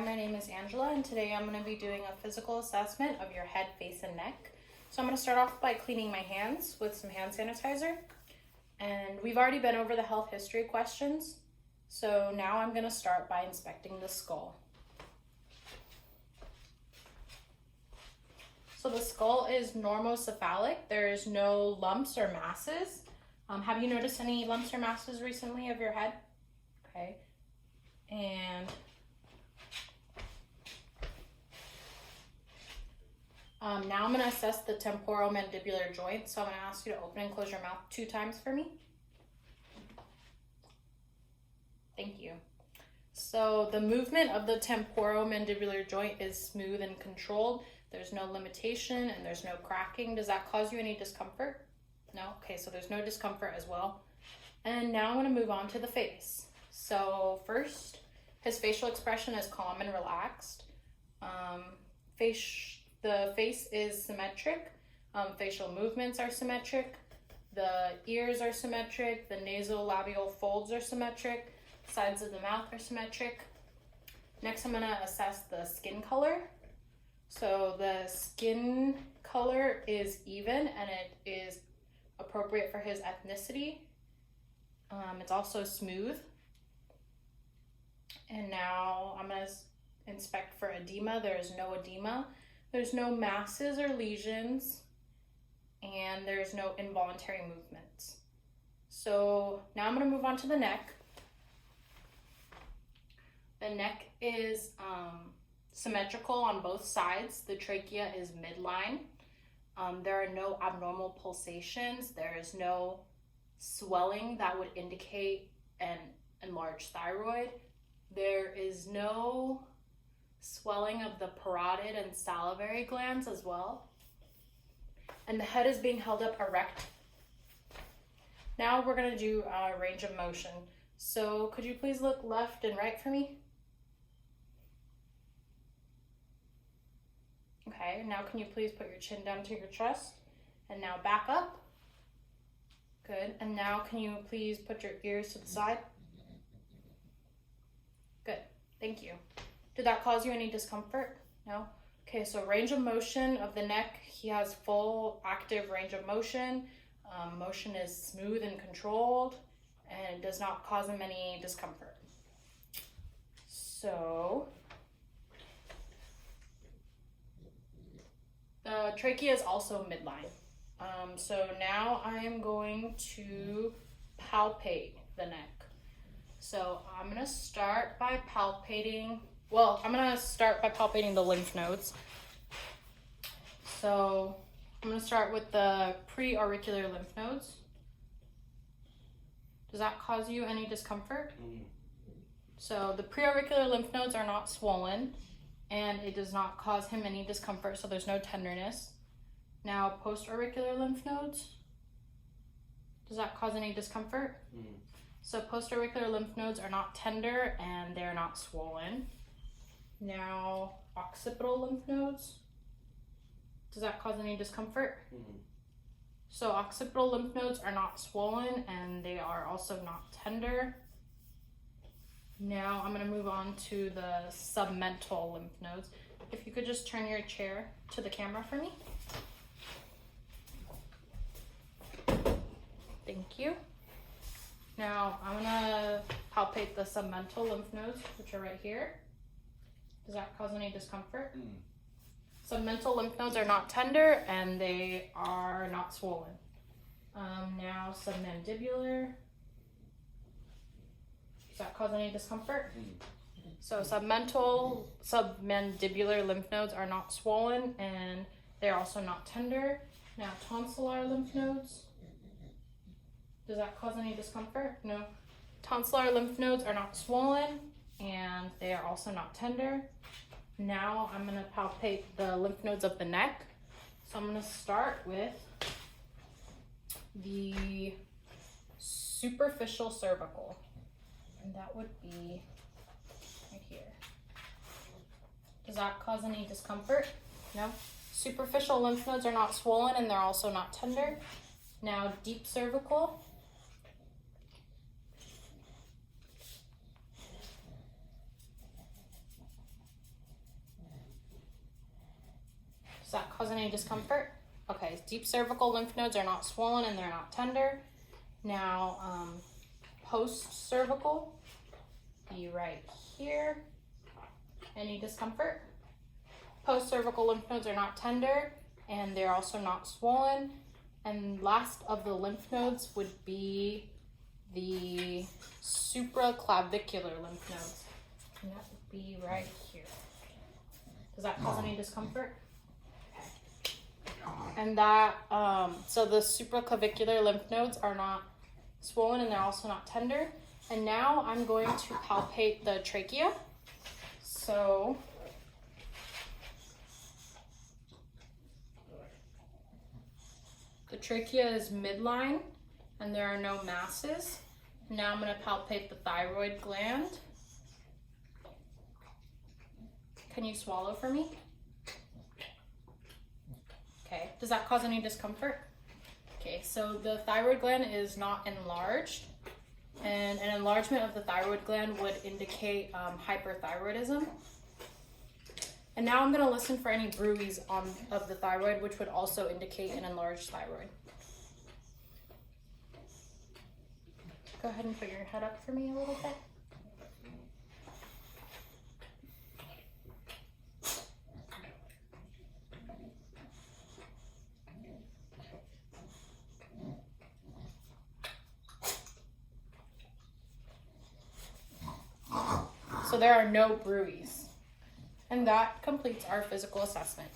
my name is Angela, and today I'm going to be doing a physical assessment of your head, face, and neck. So I'm going to start off by cleaning my hands with some hand sanitizer. And we've already been over the health history questions, so now I'm going to start by inspecting the skull. So the skull is normocephalic. There is no lumps or masses. Have you noticed any lumps or masses recently of your head? Okay. And now I'm going to assess the temporomandibular joint. So I'm going to ask you to open and close your mouth 2 times for me. Thank you. So the movement of the temporomandibular joint is smooth and controlled. There's no limitation and there's no cracking. Does that cause you any discomfort? No? Okay, so there's no discomfort as well. And now I'm going to move on to the face. So first, his facial expression is calm and relaxed. The face is symmetric. Facial movements are symmetric. The ears are symmetric. The nasolabial folds are symmetric. Sides of the mouth are symmetric. Next, I'm going to assess the skin color. So the skin color is even and it is appropriate for his ethnicity. It's also smooth. And now I'm going to inspect for edema. There is no edema. There's no masses or lesions. And there's no involuntary movements. So now I'm going to move on to the neck. The neck is symmetrical on both sides. The trachea is midline. There are no abnormal pulsations. There is no swelling that would indicate an enlarged thyroid. There is no swelling of the parotid and salivary glands as well. And the head is being held up erect. Now we're going to do a range of motion. So could you please look left and right for me? Okay, now can you please put your chin down to your chest? And now back up. Good. And now can you please put your ears to the side? Good. Thank you. Did that cause you any discomfort? No? Okay, so range of motion of the neck. He has full active range of motion. Motion is smooth and controlled and does not cause him any discomfort. So the trachea is also midline. So now I am going to palpate the neck. So I'm going to start by palpating the lymph nodes. So I'm going to start with the preauricular lymph nodes. Does that cause you any discomfort? So the preauricular lymph nodes are not swollen and it does not cause him any discomfort, so there's no tenderness. Now postauricular lymph nodes, does that cause any discomfort? So postauricular lymph nodes are not tender and they're not swollen. Now occipital lymph nodes, does that cause any discomfort? So occipital lymph nodes are not swollen and they are also not tender. Now I'm going to move on to the submental lymph nodes. If you could just turn your chair to the camera for me. Thank you. Now I'm going to palpate the submental lymph nodes, which are right here. Does that cause any discomfort? Submental lymph nodes are not tender and they are not swollen. Now submandibular. Does that cause any discomfort? So submandibular lymph nodes are not swollen and they're also not tender. Now tonsillar lymph nodes. Does that cause any discomfort? No. Tonsillar lymph nodes are not swollen and they are also not tender. Now I'm going to palpate the lymph nodes of the neck. So I'm going to start with the superficial cervical. And that would be right here. Does that cause any discomfort? No. Superficial lymph nodes are not swollen and they're also not tender. Now deep cervical. cause any discomfort? Okay, deep cervical lymph nodes are not swollen and they're not tender. Now, post-cervical, be right here. Any discomfort? Post-cervical lymph nodes are not tender and they're also not swollen. And last of the lymph nodes would be the supraclavicular lymph nodes. And that would be right here. Does that cause any discomfort? Okay. And that, so the supraclavicular lymph nodes are not swollen and they're also not tender. And now I'm going to palpate the trachea. So the trachea is midline and there are no masses. Now I'm going to palpate the thyroid gland. Can you swallow for me? Okay, does that cause any discomfort? Okay, so the thyroid gland is not enlarged, and an enlargement of the thyroid gland would indicate hyperthyroidism. And now I'm going to listen for any bruits of the thyroid, which would also indicate an enlarged thyroid. Go ahead and put your head up for me a little bit. So there are no bruits. And that completes our physical assessment.